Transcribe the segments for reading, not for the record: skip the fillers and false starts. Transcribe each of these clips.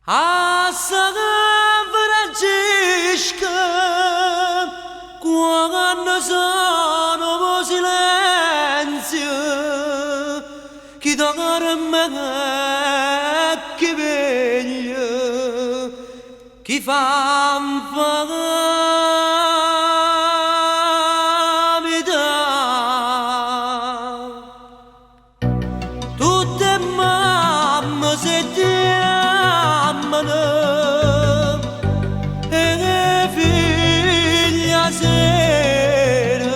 A San Francisco, quando sono silenzio, chi dorme chi veglia, chi fa tutte mamme se ti amano e figlia sera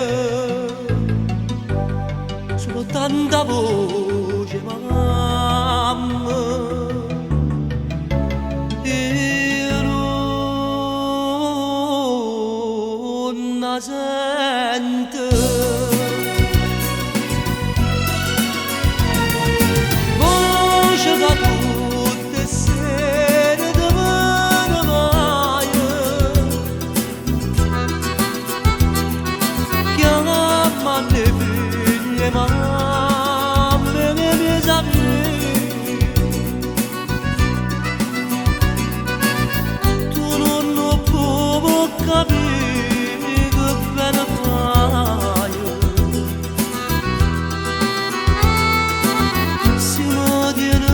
solo tanta voce mamma io non la sento. Da tutte sere dove vai, chiama le figlie mamme e miei amici, tu non puoi capire che bene fai. Si lo tiene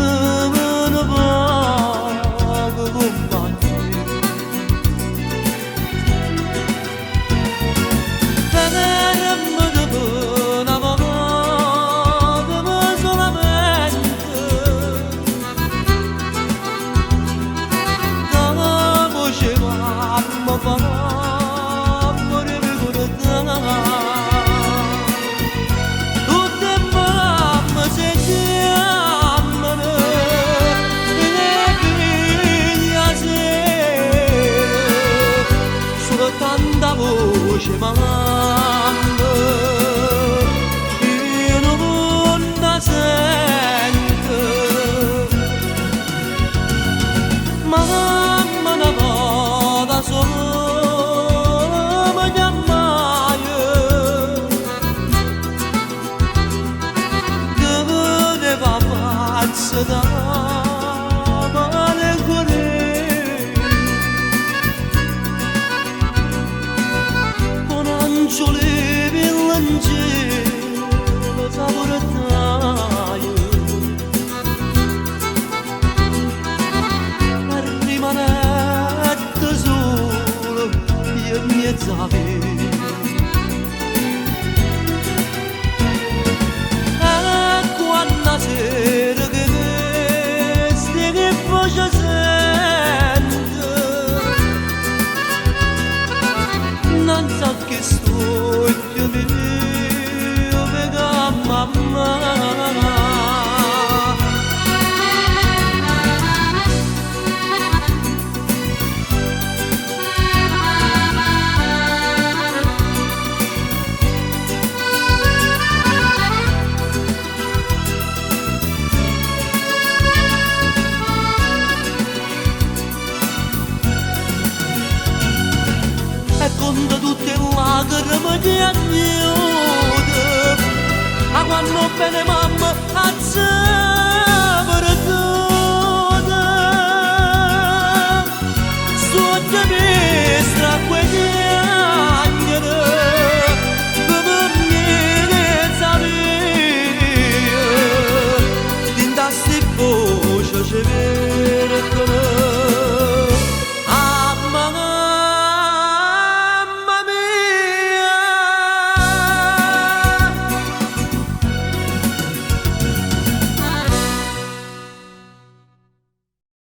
tanta voce mamma io non la sento. Mamma una volta sola mi chiamaia che voleva pazza da solevi l'angelo saporetaio per rimanere solo io e mia zavi e quando sera che vesti che voce sento non so che sto più mio vega mamma. E con tutte le lacrime che agnude, a quando bene mamma azzurra.